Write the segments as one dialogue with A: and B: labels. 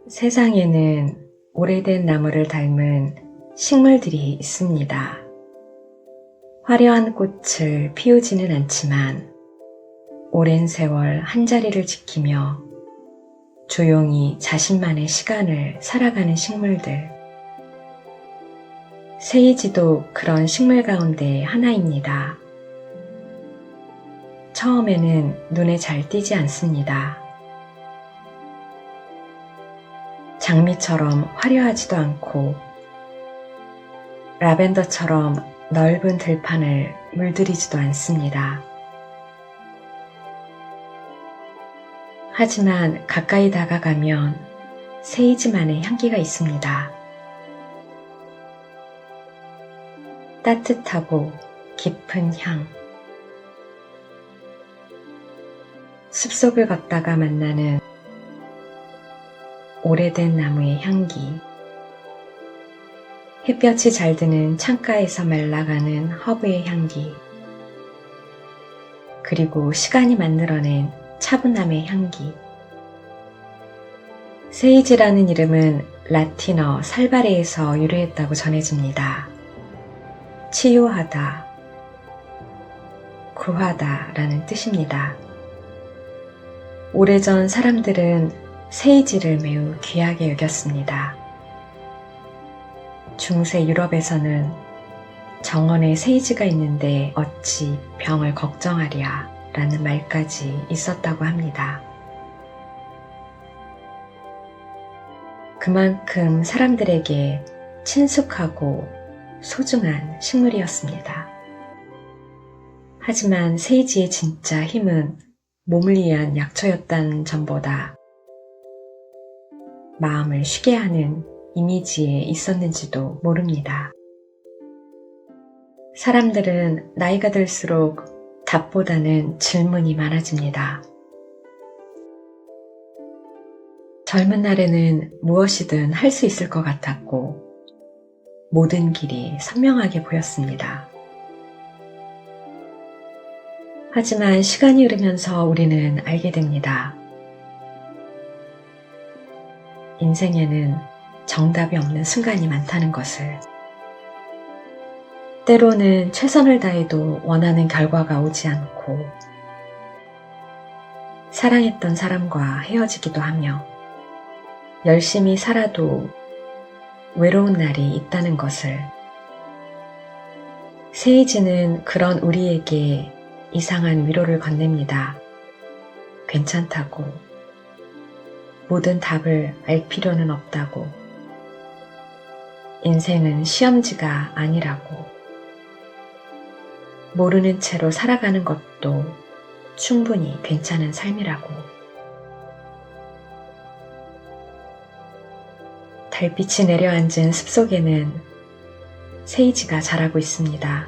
A: 세상에는 오래된 나무를 닮은 식물들이 있습니다. 화려한 꽃을 피우지는 않지만 오랜 세월 한자리를 지키며 조용히 자신만의 시간을 살아가는 식물들. 세이지도 그런 식물 가운데 하나입니다. 처음에는 눈에 잘 띄지 않습니다. 장미처럼 화려하지도 않고 라벤더처럼 넓은 들판을 물들이지도 않습니다. 하지만 가까이 다가가면 세이지만의 향기가 있습니다. 따뜻하고 깊은 향. 숲속을 걷다가 만나는 오래된 나무의 향기. 햇볕이 잘 드는 창가에서 말라가는 허브의 향기. 그리고 시간이 만들어낸 차분함의 향기. 세이지라는 이름은 라틴어 살바레에서 유래했다고 전해집니다. 치유하다, 구하다 라는 뜻입니다. 오래전 사람들은 세이지를 매우 귀하게 여겼습니다. 중세 유럽에서는 정원에 세이지가 있는데 어찌 병을 걱정하랴 라는 말까지 있었다고 합니다. 그만큼 사람들에게 친숙하고 소중한 식물이었습니다. 하지만 세이지의 진짜 힘은 몸을 위한 약초였다는 점보다 마음을 쉬게 하는 이미지에 있었는지도 모릅니다. 사람들은 나이가 들수록 답보다는 질문이 많아집니다. 젊은 날에는 무엇이든 할 수 있을 것 같았고 모든 길이 선명하게 보였습니다. 하지만 시간이 흐르면서 우리는 알게 됩니다. 인생에는 정답이 없는 순간이 많다는 것을. 때로는 최선을 다해도 원하는 결과가 오지 않고 사랑했던 사람과 헤어지기도 하며 열심히 살아도 외로운 날이 있다는 것을. 세이지는 그런 우리에게 이상한 위로를 건넵니다. 괜찮다고. 모든 답을 알 필요는 없다고. 인생은 시험지가 아니라고. 모르는 채로 살아가는 것도 충분히 괜찮은 삶이라고. 달빛이 내려앉은 숲속에는 세이지가 자라고 있습니다.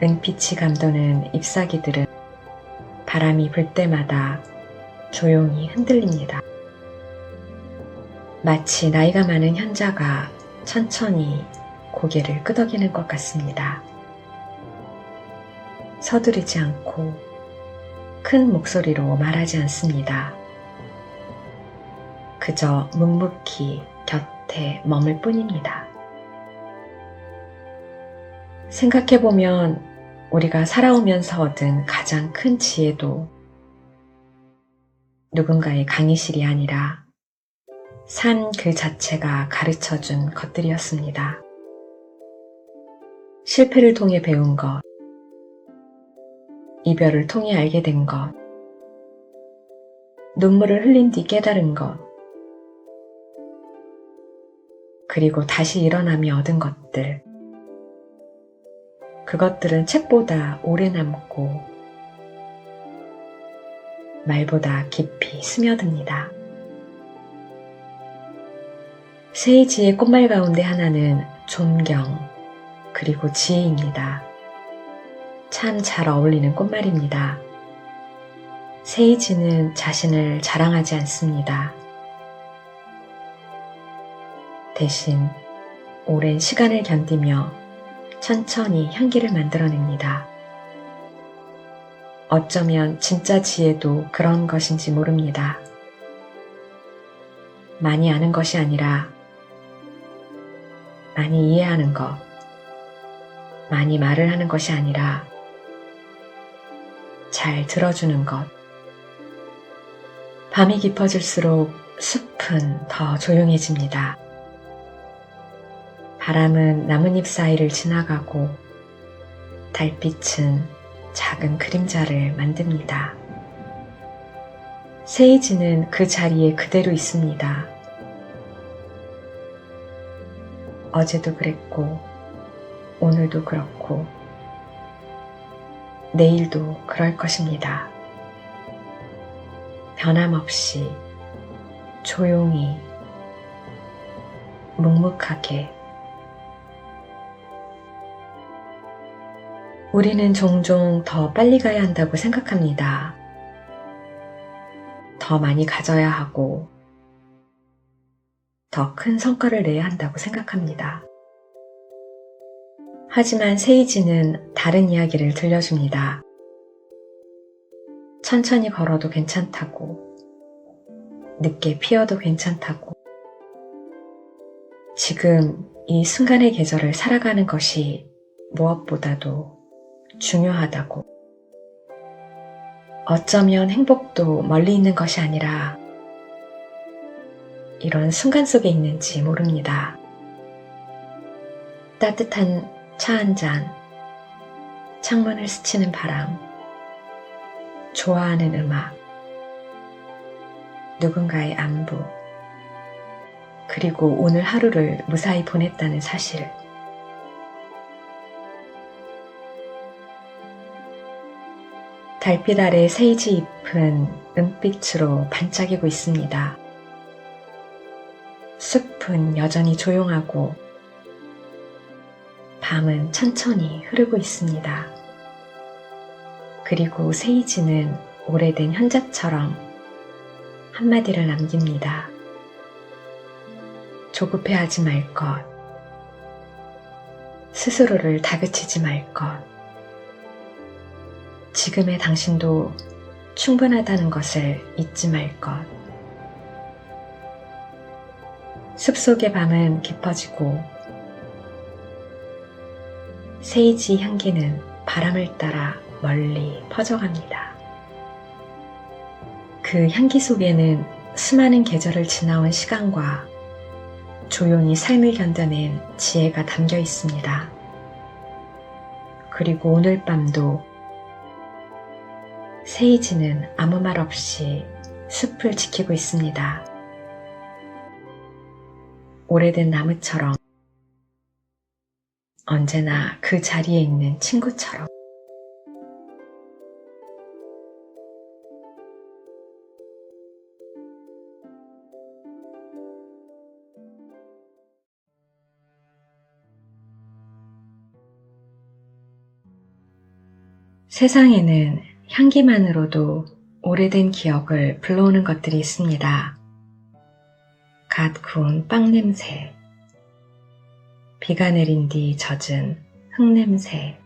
A: 은빛이 감도는 잎사귀들은 바람이 불 때마다 조용히 흔들립니다. 마치 나이가 많은 현자가 천천히 고개를 끄덕이는 것 같습니다. 서두르지 않고 큰 목소리로 말하지 않습니다. 그저 묵묵히 곁에 머물 뿐입니다. 생각해보면 우리가 살아오면서 얻은 가장 큰 지혜도 누군가의 강의실이 아니라 삶 그 자체가 가르쳐준 것들이었습니다. 실패를 통해 배운 것, 이별을 통해 알게 된 것, 눈물을 흘린 뒤 깨달은 것, 그리고 다시 일어나며 얻은 것들. 그것들은 책보다 오래 남고 말보다 깊이 스며듭니다. 세이지의 꽃말 가운데 하나는 존경, 그리고 지혜입니다. 참 잘 어울리는 꽃말입니다. 세이지는 자신을 자랑하지 않습니다. 대신 오랜 시간을 견디며 천천히 향기를 만들어냅니다. 어쩌면 진짜 지혜도 그런 것인지 모릅니다. 많이 아는 것이 아니라 많이 이해하는 것, 많이 말을 하는 것이 아니라 잘 들어주는 것. 밤이 깊어질수록 숲은 더 조용해집니다. 바람은 나뭇잎 사이를 지나가고 달빛은 작은 그림자를 만듭니다. 세이지는 그 자리에 그대로 있습니다. 어제도 그랬고, 오늘도 그렇고, 내일도 그럴 것입니다. 변함없이, 조용히, 묵묵하게. 우리는 종종 더 빨리 가야 한다고 생각합니다. 더 많이 가져야 하고, 더 큰 성과를 내야 한다고 생각합니다. 하지만 세이지는 다른 이야기를 들려줍니다. 천천히 걸어도 괜찮다고, 늦게 피어도 괜찮다고, 지금 이 순간의 계절을 살아가는 것이 무엇보다도 중요하다고. 어쩌면 행복도 멀리 있는 것이 아니라 이런 순간 속에 있는지 모릅니다. 따뜻한 차 한 잔, 창문을 스치는 바람, 좋아하는 음악, 누군가의 안부, 그리고 오늘 하루를 무사히 보냈다는 사실. 달빛 아래 세이지 잎은 은빛으로 반짝이고 있습니다. 숲은 여전히 조용하고 밤은 천천히 흐르고 있습니다. 그리고 세이지는 오래된 현자처럼 한마디를 남깁니다. 조급해하지 말 것, 스스로를 다그치지 말 것, 지금의 당신도 충분하다는 것을 잊지 말 것. 숲속의 밤은 깊어지고 세이지 향기는 바람을 따라 멀리 퍼져갑니다. 그 향기 속에는 수많은 계절을 지나온 시간과 조용히 삶을 견뎌낸 지혜가 담겨 있습니다. 그리고 오늘 밤도 세이지는 아무 말 없이 숲을 지키고 있습니다. 오래된 나무처럼, 언제나 그 자리에 있는 친구처럼. 세상에는 향기만으로도 오래된 기억을 불러오는 것들이 있습니다. 갓 구운 빵 냄새, 비가 내린 뒤 젖은 흙 냄새,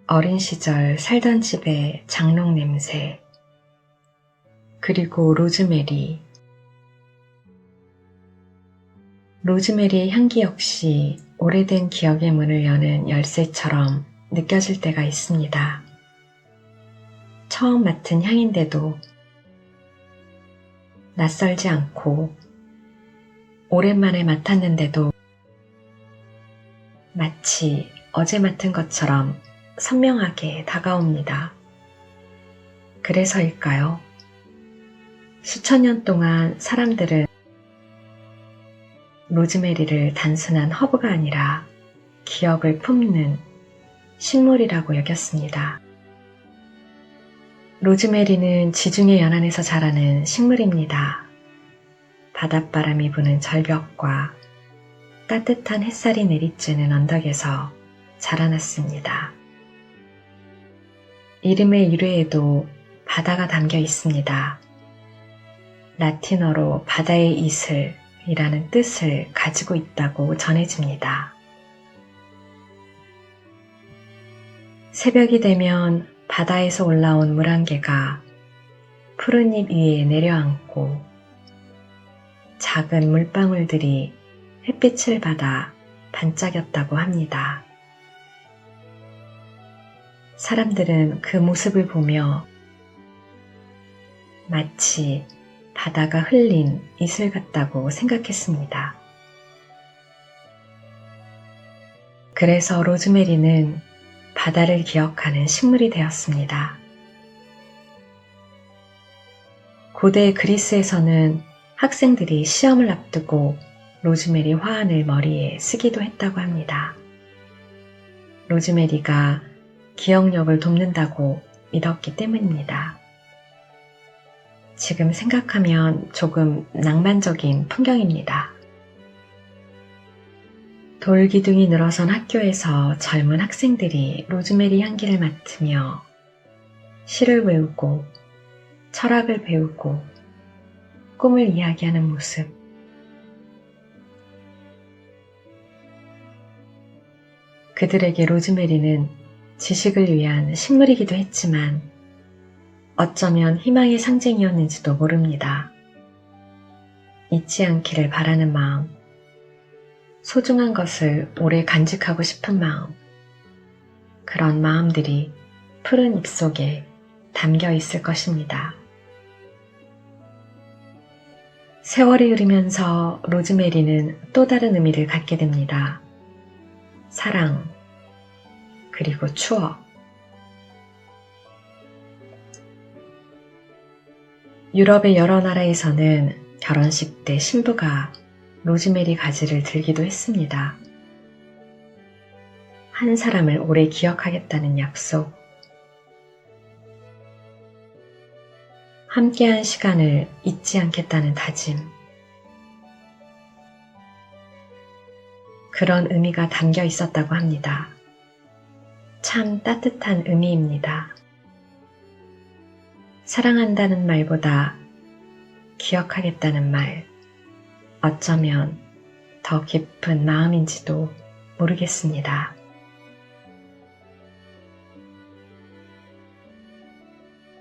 A: 어린 시절 살던 집의 장롱 냄새, 그리고 로즈메리. 로즈메리의 향기 역시 오래된 기억의 문을 여는 열쇠처럼 느껴질 때가 있습니다. 처음 맡은 향인데도 낯설지 않고 오랜만에 맡았는데도 마치 어제 맡은 것처럼 선명하게 다가옵니다. 그래서일까요? 수천 년 동안 사람들은 로즈메리를 단순한 허브가 아니라 기억을 품는 식물이라고 여겼습니다. 로즈메리는 지중해 연안에서 자라는 식물입니다. 바닷바람이 부는 절벽과 따뜻한 햇살이 내리쬐는 언덕에서 자라났습니다. 이름의 유래에도 바다가 담겨 있습니다. 라틴어로 바다의 이슬이라는 뜻을 가지고 있다고 전해집니다. 새벽이 되면 바다에서 올라온 물안개가 푸른 잎 위에 내려앉고 작은 물방울들이 햇빛을 받아 반짝였다고 합니다. 사람들은 그 모습을 보며 마치 바다가 흘린 이슬 같다고 생각했습니다. 그래서 로즈메리는 바다를 기억하는 식물이 되었습니다. 고대 그리스에서는 학생들이 시험을 앞두고 로즈메리 화환을 머리에 쓰기도 했다고 합니다. 로즈메리가 기억력을 돕는다고 믿었기 때문입니다. 지금 생각하면 조금 낭만적인 풍경입니다. 돌기둥이 늘어선 학교에서 젊은 학생들이 로즈메리 향기를 맡으며 시를 외우고 철학을 배우고 꿈을 이야기하는 모습. 그들에게 로즈메리는 지식을 위한 식물이기도 했지만 어쩌면 희망의 상징이었는지도 모릅니다. 잊지 않기를 바라는 마음, 소중한 것을 오래 간직하고 싶은 마음, 그런 마음들이 푸른 잎 속에 담겨 있을 것입니다. 세월이 흐르면서 로즈메리는 또 다른 의미를 갖게 됩니다. 사랑, 그리고 추억. 유럽의 여러 나라에서는 결혼식 때 신부가 로즈메리 가지를 들기도 했습니다. 한 사람을 오래 기억하겠다는 약속, 함께한 시간을 잊지 않겠다는 다짐, 그런 의미가 담겨 있었다고 합니다. 참 따뜻한 의미입니다. 사랑한다는 말보다 기억하겠다는 말, 어쩌면 더 깊은 마음인지도 모르겠습니다.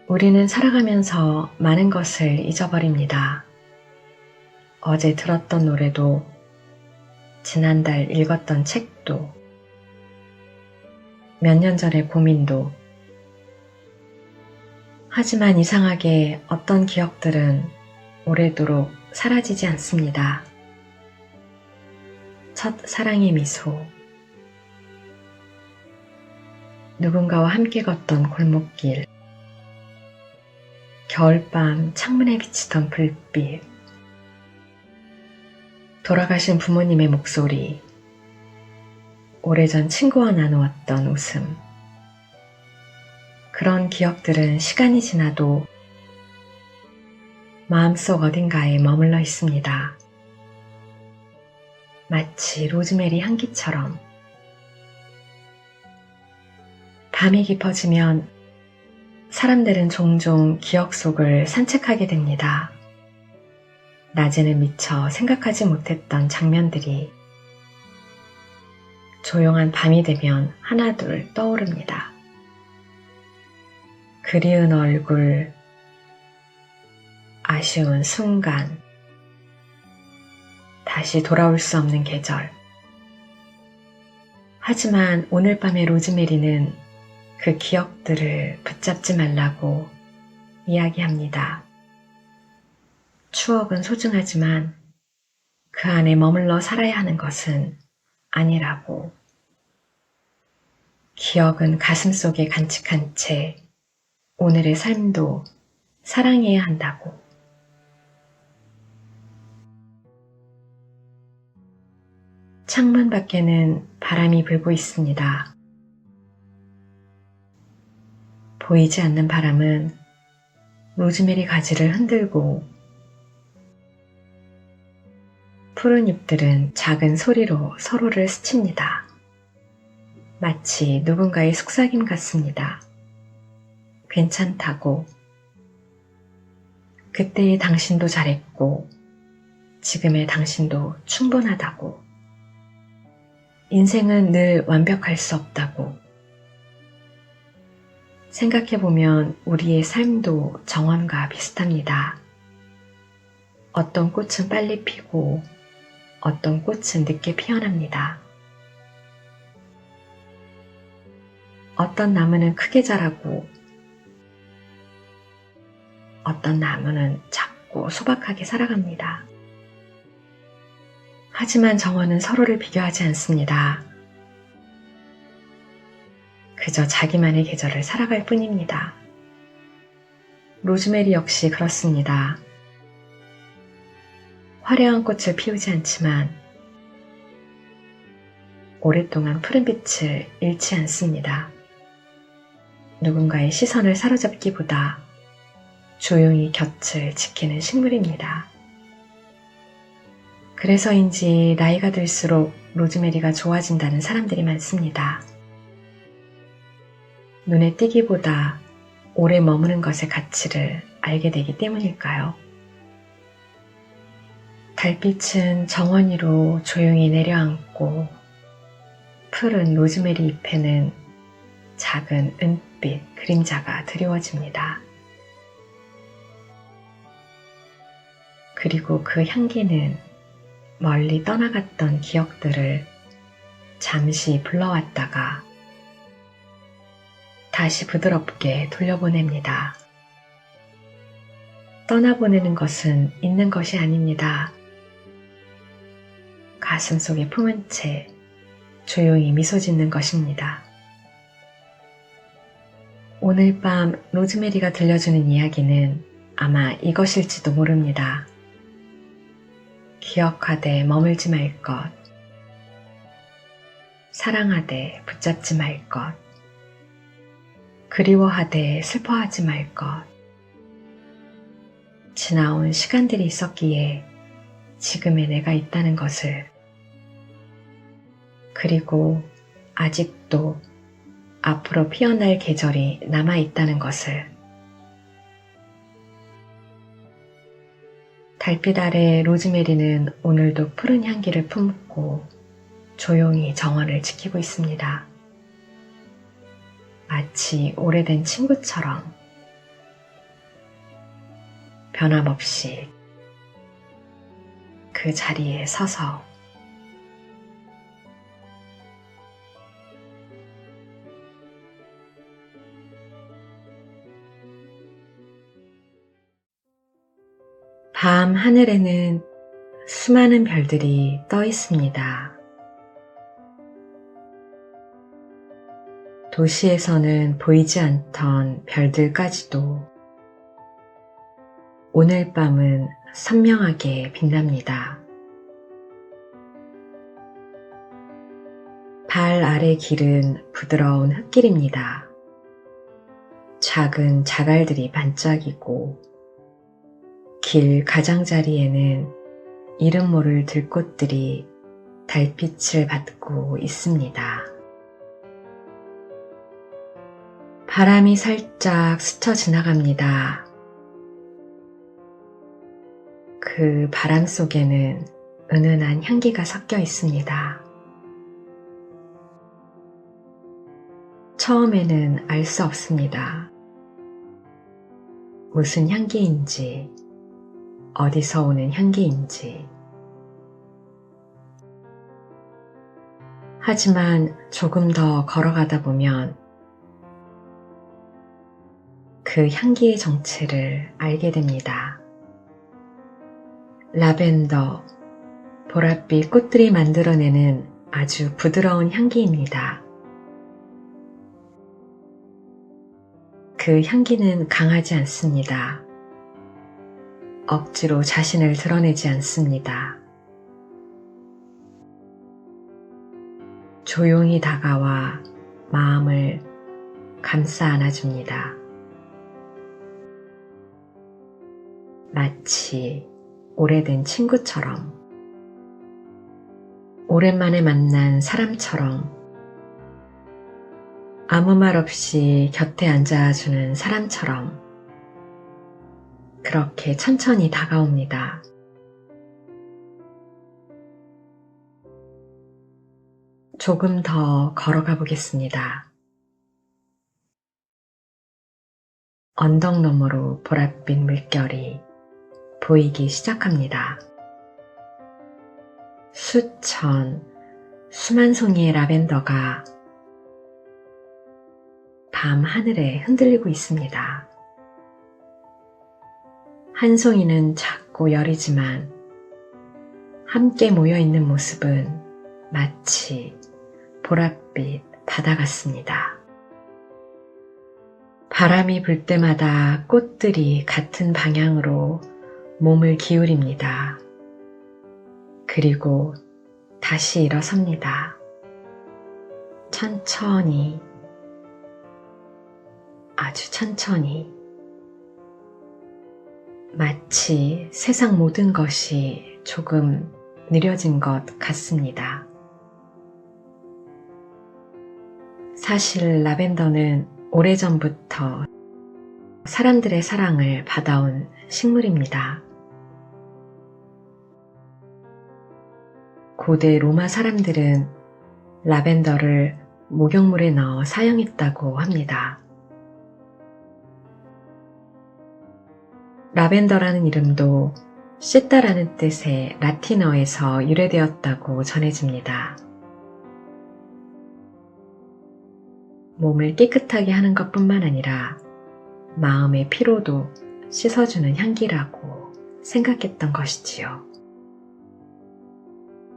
A: 우리는 살아가면서 많은 것을 잊어버립니다. 어제 들었던 노래도, 지난달 읽었던 책도, 몇 년 전의 고민도. 하지만 이상하게 어떤 기억들은 오래도록 사라지지 않습니다. 첫 사랑의 미소, 누군가와 함께 걷던 골목길, 겨울밤 창문에 비치던 불빛, 돌아가신 부모님의 목소리, 오래전 친구와 나누었던 웃음. 그런 기억들은 시간이 지나도 마음속 어딘가에 머물러 있습니다. 마치 로즈메리 향기처럼. 밤이 깊어지면 사람들은 종종 기억 속을 산책하게 됩니다. 낮에는 미처 생각하지 못했던 장면들이 조용한 밤이 되면 하나둘 떠오릅니다. 그리운 얼굴, 아쉬운 순간, 다시 돌아올 수 없는 계절. 하지만 오늘 밤의 로즈메리는 그 기억들을 붙잡지 말라고 이야기합니다. 추억은 소중하지만 그 안에 머물러 살아야 하는 것은 아니라고. 기억은 가슴속에 간직한 채 오늘의 삶도 사랑해야 한다고. 창문 밖에는 바람이 불고 있습니다. 보이지 않는 바람은 로즈메리 가지를 흔들고 푸른 잎들은 작은 소리로 서로를 스칩니다. 마치 누군가의 속삭임 같습니다. 괜찮다고. 그때의 당신도 잘했고 지금의 당신도 충분하다고. 인생은 늘 완벽할 수 없다고. 생각해보면 우리의 삶도 정원과 비슷합니다. 어떤 꽃은 빨리 피고 어떤 꽃은 늦게 피어납니다. 어떤 나무는 크게 자라고 어떤 나무는 작고 소박하게 살아갑니다. 하지만 정원은 서로를 비교하지 않습니다. 그저 자기만의 계절을 살아갈 뿐입니다. 로즈메리 역시 그렇습니다. 화려한 꽃을 피우지 않지만 오랫동안 푸른 빛을 잃지 않습니다. 누군가의 시선을 사로잡기보다 조용히 곁을 지키는 식물입니다. 그래서인지 나이가 들수록 로즈메리가 좋아진다는 사람들이 많습니다. 눈에 띄기보다 오래 머무는 것의 가치를 알게 되기 때문일까요? 달빛은 정원 위로 조용히 내려앉고 푸른 로즈메리 잎에는 작은 은빛 그림자가 드리워집니다. 그리고 그 향기는 멀리 떠나갔던 기억들을 잠시 불러왔다가 다시 부드럽게 돌려보냅니다. 떠나보내는 것은 있는 것이 아닙니다. 가슴속에 품은 채 조용히 미소 짓는 것입니다. 오늘 밤 로즈메리가 들려주는 이야기는 아마 이것일지도 모릅니다. 기억하되 머물지 말 것, 사랑하되 붙잡지 말 것, 그리워하되 슬퍼하지 말 것. 지나온 시간들이 있었기에 지금의 내가 있다는 것을, 그리고 아직도 앞으로 피어날 계절이 남아있다는 것을. 달빛 아래 로즈메리는 오늘도 푸른 향기를 품고 조용히 정원을 지키고 있습니다. 마치 오래된 친구처럼 변함없이 그 자리에 서서 밤 하늘에는 수많은 별들이 떠 있습니다. 도시에서는 보이지 않던 별들까지도 오늘 밤은 선명하게 빛납니다. 발 아래 길은 부드러운 흙길입니다. 작은 자갈들이 반짝이고 길 가장자리에는 이름 모를 들꽃들이 달빛을 받고 있습니다. 바람이 살짝 스쳐 지나갑니다. 그 바람 속에는 은은한 향기가 섞여 있습니다. 처음에는 알 수 없습니다. 무슨 향기인지, 어디서 오는 향기인지. 하지만 조금 더 걸어가다 보면 그 향기의 정체를 알게 됩니다. 라벤더, 보랏빛 꽃들이 만들어내는 아주 부드러운 향기입니다. 그 향기는 강하지 않습니다. 억지로 자신을 드러내지 않습니다. 조용히 다가와 마음을 감싸 안아줍니다. 마치 오래된 친구처럼, 오랜만에 만난 사람처럼, 아무 말 없이 곁에 앉아주는 사람처럼 그렇게 천천히 다가옵니다. 조금 더 걸어가 보겠습니다. 언덕 너머로 보랏빛 물결이 보이기 시작합니다. 수만 송이의 라벤더가 밤 하늘에 흔들리고 있습니다. 한 송이는 작고 여리지만 함께 모여있는 모습은 마치 보랏빛 바다 같습니다. 바람이 불 때마다 꽃들이 같은 방향으로 몸을 기울입니다. 그리고 다시 일어섭니다. 천천히, 아주 천천히. 마치 세상 모든 것이 조금 느려진 것 같습니다. 사실 라벤더는 오래전부터 사람들의 사랑을 받아온 식물입니다. 고대 로마 사람들은 라벤더를 목욕물에 넣어 사용했다고 합니다. 라벤더라는 이름도 씻다라는 뜻의 라틴어에서 유래되었다고 전해집니다. 몸을 깨끗하게 하는 것뿐만 아니라 마음의 피로도 씻어주는 향기라고 생각했던 것이지요.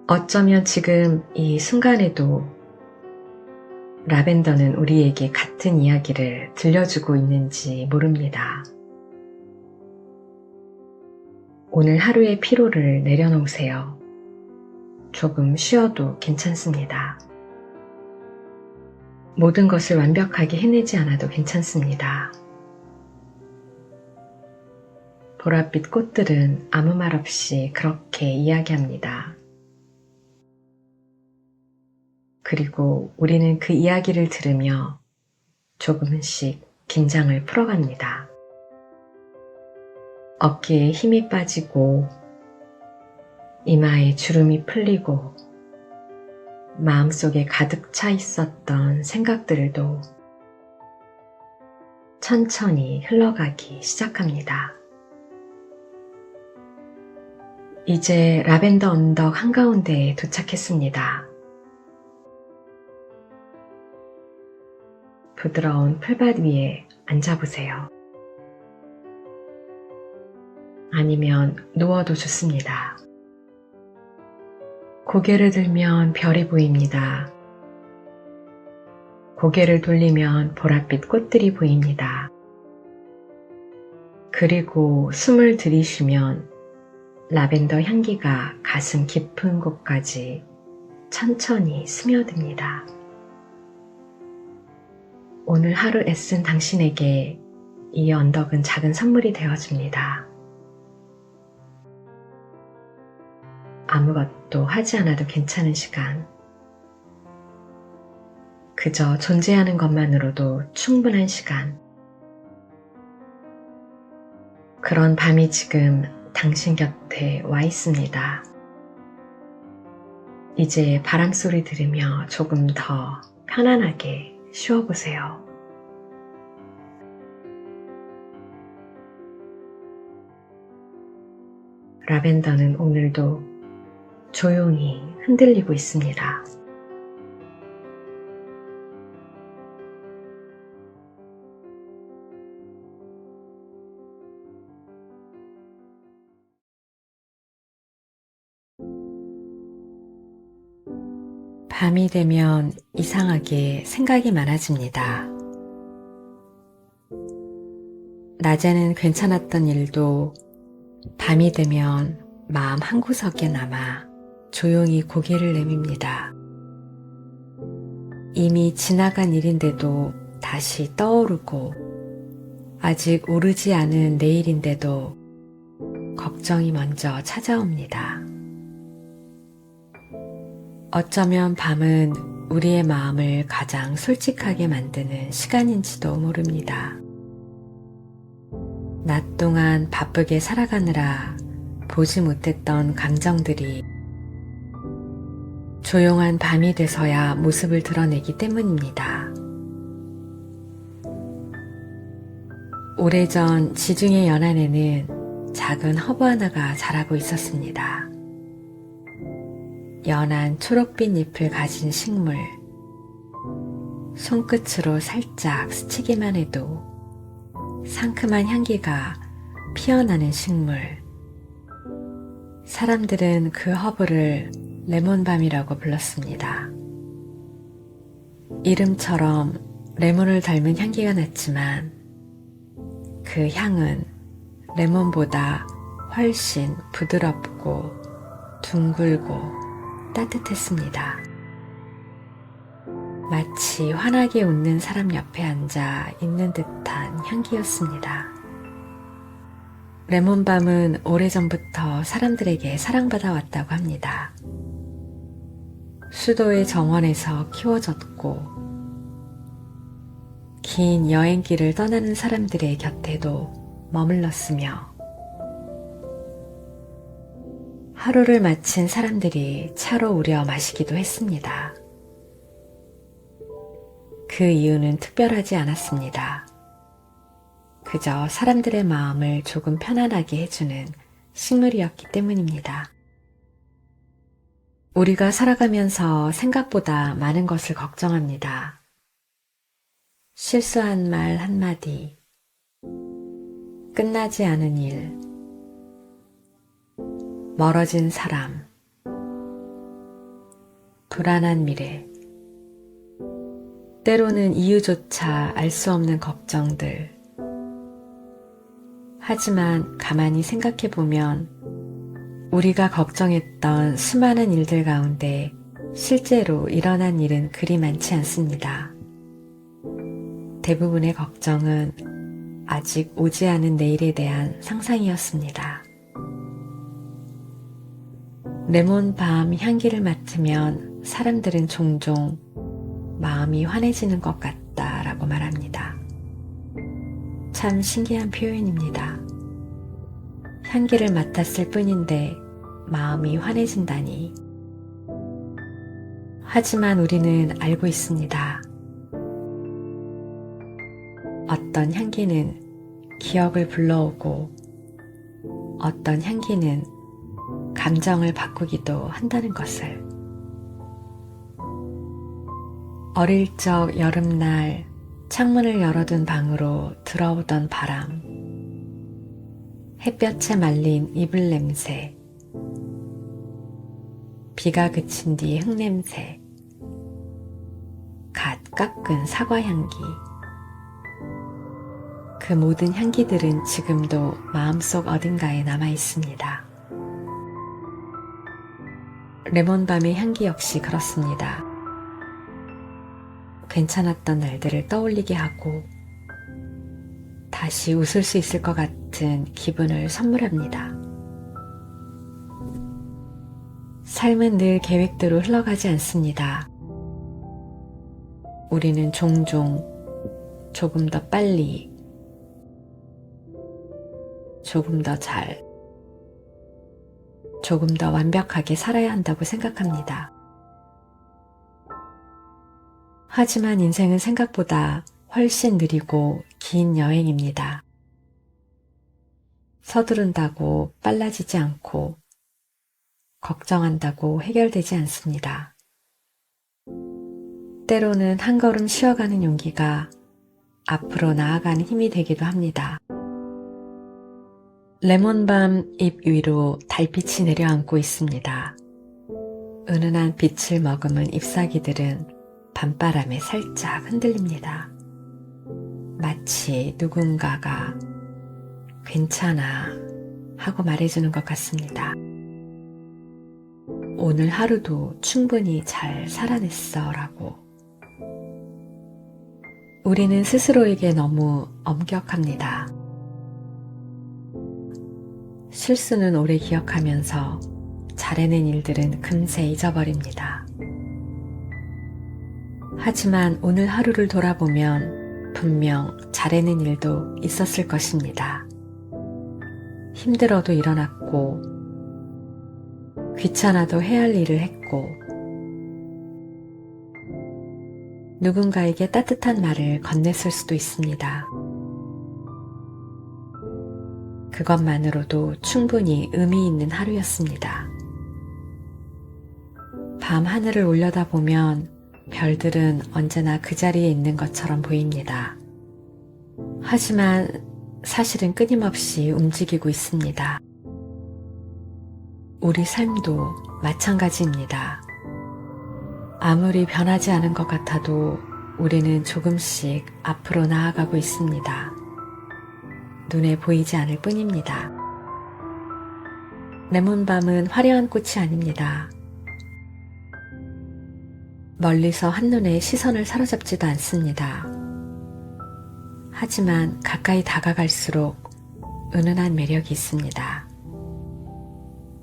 A: 어쩌면 지금 이 순간에도 라벤더는 우리에게 같은 이야기를 들려주고 있는지 모릅니다. 오늘 하루의 피로를 내려놓으세요. 조금 쉬어도 괜찮습니다. 모든 것을 완벽하게 해내지 않아도 괜찮습니다. 보랏빛 꽃들은 아무 말 없이 그렇게 이야기합니다. 그리고 우리는 그 이야기를 들으며 조금씩 긴장을 풀어갑니다. 어깨에 힘이 빠지고 이마에 주름이 풀리고 마음속에 가득 차 있었던 생각들도 천천히 흘러가기 시작합니다. 이제 라벤더 언덕 한가운데에 도착했습니다. 부드러운 풀밭 위에 앉아보세요. 아니면 누워도 좋습니다. 고개를 들면 별이 보입니다. 고개를 돌리면 보랏빛 꽃들이 보입니다. 그리고 숨을 들이쉬면 라벤더 향기가 가슴 깊은 곳까지 천천히 스며듭니다. 오늘 하루 애쓴 당신에게 이 언덕은 작은 선물이 되어줍니다. 아무것도 하지 않아도 괜찮은 시간, 그저 존재하는 것만으로도 충분한 시간, 그런 밤이 지금 당신 곁에 와 있습니다. 이제 바람소리 들으며 조금 더 편안하게 쉬어보세요. 라벤더는 오늘도 조용히 흔들리고 있습니다. 밤이 되면 이상하게 생각이 많아집니다. 낮에는 괜찮았던 일도 밤이 되면 마음 한구석에 남아 조용히 고개를 내밉니다. 이미 지나간 일인데도 다시 떠오르고 아직 오르지 않은 내일인데도 걱정이 먼저 찾아옵니다. 어쩌면 밤은 우리의 마음을 가장 솔직하게 만드는 시간인지도 모릅니다. 낮 동안 바쁘게 살아가느라 보지 못했던 감정들이 조용한 밤이 돼서야 모습을 드러내기 때문입니다. 오래전 지중해 연안에는 작은 허브 하나가 자라고 있었습니다. 연한 초록빛 잎을 가진 식물. 손끝으로 살짝 스치기만 해도 상큼한 향기가 피어나는 식물. 사람들은 그 허브를 레몬밤이라고 불렀습니다. 이름처럼 레몬을 닮은 향기가 났지만 그 향은 레몬보다 훨씬 부드럽고 둥글고 따뜻했습니다. 마치 환하게 웃는 사람 옆에 앉아 있는 듯한 향기였습니다. 레몬밤은 오래전부터 사람들에게 사랑받아 왔다고 합니다. 수도의 정원에서 키워졌고 긴 여행길을 떠나는 사람들의 곁에도 머물렀으며 하루를 마친 사람들이 차로 우려 마시기도 했습니다. 그 이유는 특별하지 않았습니다. 그저 사람들의 마음을 조금 편안하게 해주는 식물이었기 때문입니다. 우리가 살아가면서 생각보다 많은 것을 걱정합니다. 실수한 말 한마디, 끝나지 않은 일, 멀어진 사람, 불안한 미래, 때로는 이유조차 알 수 없는 걱정들. 하지만 가만히 생각해보면 우리가 걱정했던 수많은 일들 가운데 실제로 일어난 일은 그리 많지 않습니다. 대부분의 걱정은 아직 오지 않은 내일에 대한 상상이었습니다. 레몬밤 향기를 맡으면 사람들은 종종 마음이 환해지는 것 같다라고 말합니다. 참 신기한 표현입니다. 향기를 맡았을 뿐인데 마음이 환해진다니. 하지만 우리는 알고 있습니다. 어떤 향기는 기억을 불러오고 어떤 향기는 감정을 바꾸기도 한다는 것을. 어릴 적 여름날 창문을 열어둔 방으로 들어오던 바람, 햇볕에 말린 이불 냄새, 비가 그친 뒤 흙냄새, 갓 깎은 사과 향기. 그 모든 향기들은 지금도 마음속 어딘가에 남아 있습니다. 레몬밤의 향기 역시 그렇습니다. 괜찮았던 날들을 떠올리게 하고 다시 웃을 수 있을 것 같은 기분을 선물합니다. 삶은 늘 계획대로 흘러가지 않습니다. 우리는 종종 조금 더 빨리, 조금 더 잘, 조금 더 완벽하게 살아야 한다고 생각합니다. 하지만 인생은 생각보다 훨씬 느리고 긴 여행입니다. 서두른다고 빨라지지 않고 걱정한다고 해결되지 않습니다. 때로는 한 걸음 쉬어가는 용기가 앞으로 나아가는 힘이 되기도 합니다. 레몬밤 잎 위로 달빛이 내려앉고 있습니다. 은은한 빛을 머금은 잎사귀들은 밤바람에 살짝 흔들립니다. 마치 누군가가 괜찮아 하고 말해주는 것 같습니다. 오늘 하루도 충분히 잘 살아냈어 라고. 우리는 스스로에게 너무 엄격합니다. 실수는 오래 기억하면서 잘해낸 일들은 금세 잊어버립니다. 하지만 오늘 하루를 돌아보면 분명 잘해낸 일도 있었을 것입니다. 힘들어도 일어났고 귀찮아도 해야 할 일을 했고 누군가에게 따뜻한 말을 건넸을 수도 있습니다. 그것만으로도 충분히 의미 있는 하루였습니다. 밤 하늘을 올려다보면 별들은 언제나 그 자리에 있는 것처럼 보입니다. 하지만 사실은 끊임없이 움직이고 있습니다. 우리 삶도 마찬가지입니다. 아무리 변하지 않은 것 같아도 우리는 조금씩 앞으로 나아가고 있습니다. 눈에 보이지 않을 뿐입니다. 레몬밤은 화려한 꽃이 아닙니다. 멀리서 한눈에 시선을 사로잡지도 않습니다. 하지만 가까이 다가갈수록 은은한 매력이 있습니다.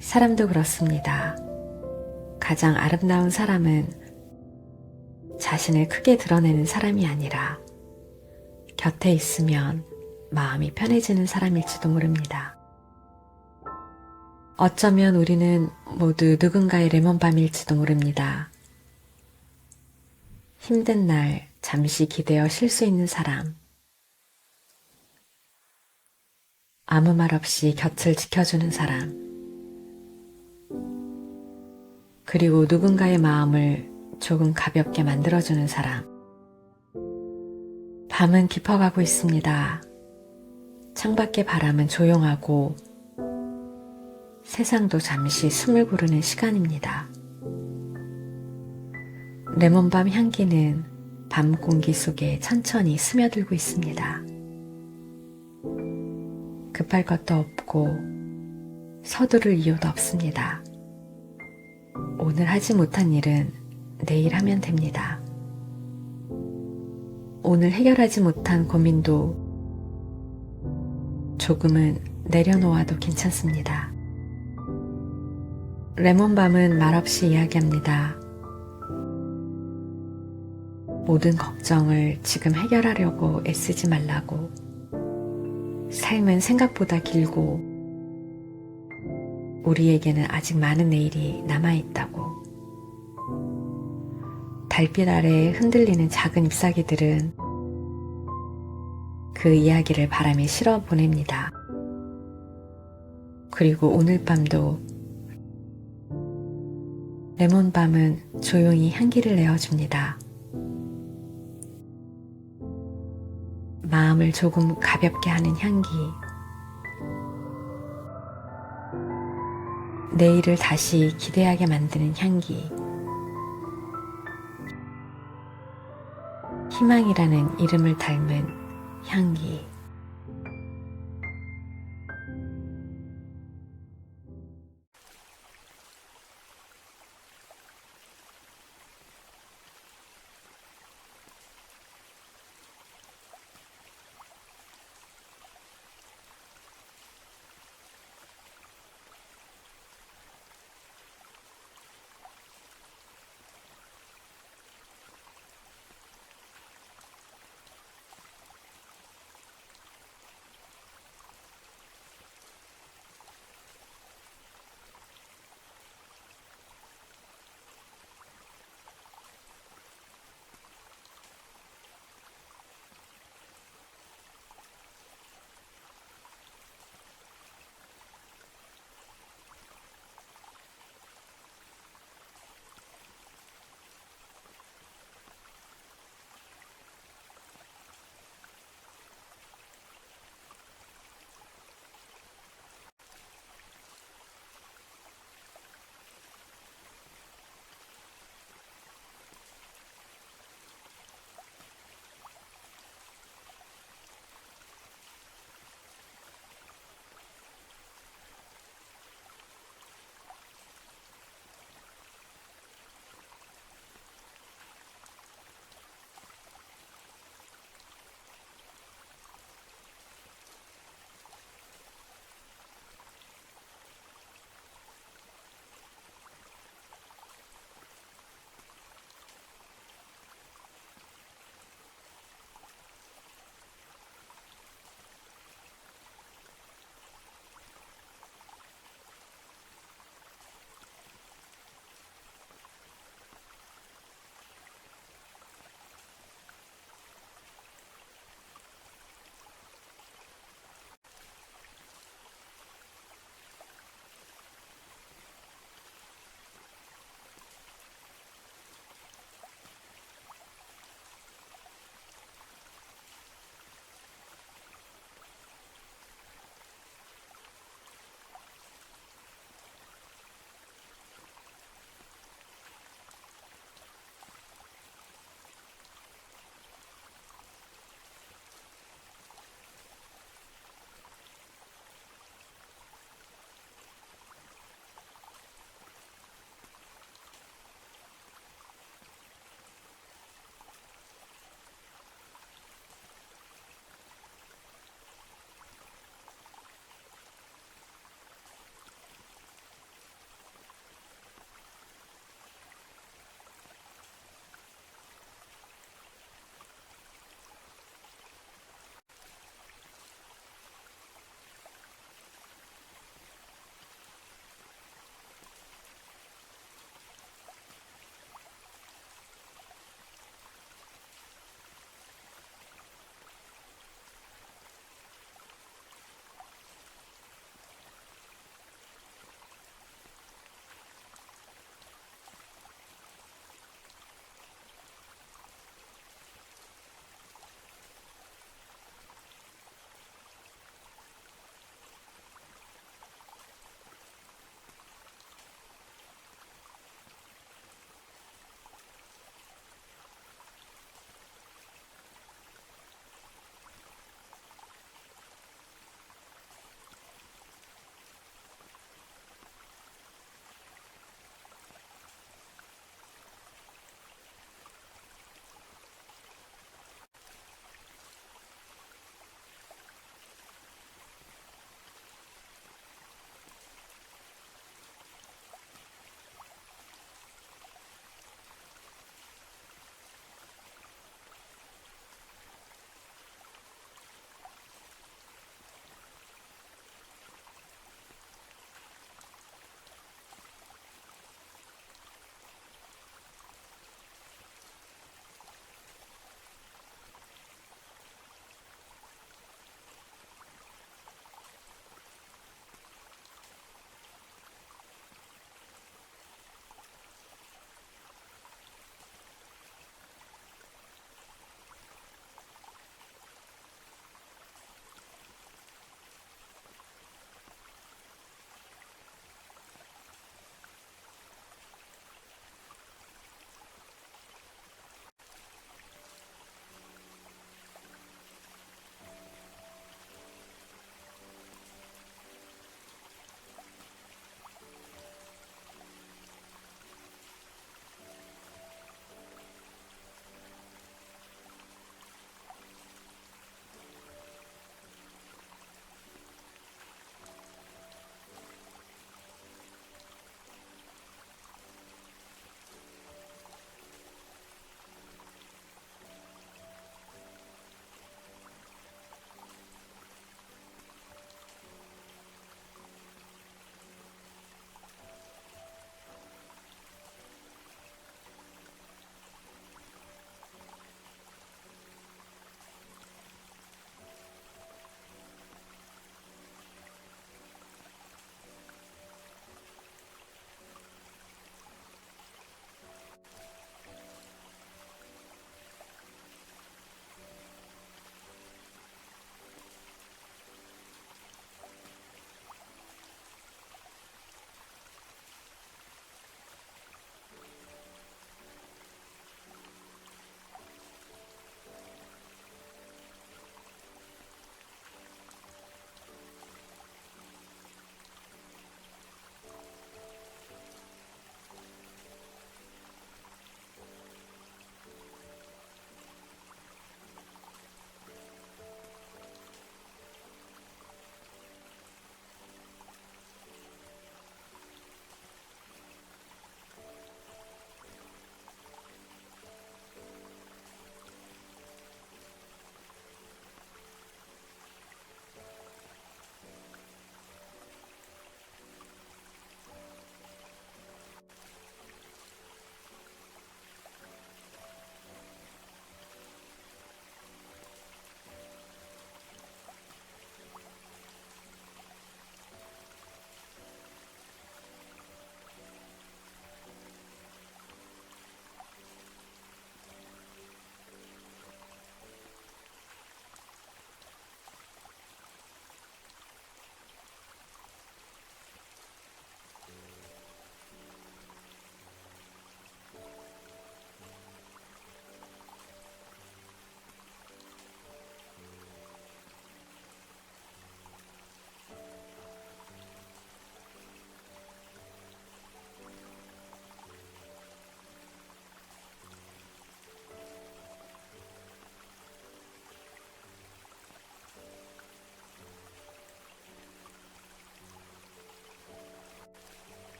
A: 사람도 그렇습니다. 가장 아름다운 사람은 자신을 크게 드러내는 사람이 아니라 곁에 있으면 마음이 편해지는 사람일지도 모릅니다. 어쩌면 우리는 모두 누군가의 레몬밤일지도 모릅니다. 힘든 날 잠시 기대어 쉴 수 있는 사람, 아무 말 없이 곁을 지켜주는 사람, 그리고 누군가의 마음을 조금 가볍게 만들어주는 사람. 밤은 깊어가고 있습니다. 창밖의 바람은 조용하고 세상도 잠시 숨을 고르는 시간입니다. 레몬밤 향기는 밤 공기 속에 천천히 스며들고 있습니다. 급할 것도 없고 서두를 이유도 없습니다. 오늘 하지 못한 일은 내일 하면 됩니다. 오늘 해결하지 못한 고민도 조금은 내려놓아도 괜찮습니다. 레몬밤은 말없이 이야기합니다. 모든 걱정을 지금 해결하려고 애쓰지 말라고. 삶은 생각보다 길고 우리에게는 아직 많은 내일이 남아있다고. 달빛 아래 흔들리는 작은 잎사귀들은 그 이야기를 바람에 실어 보냅니다. 그리고 오늘 밤도 레몬밤은 조용히 향기를 내어줍니다. 마음을 조금 가볍게 하는 향기. 내일을 다시 기대하게 만드는 향기. 희망이라는 이름을 닮은 향기.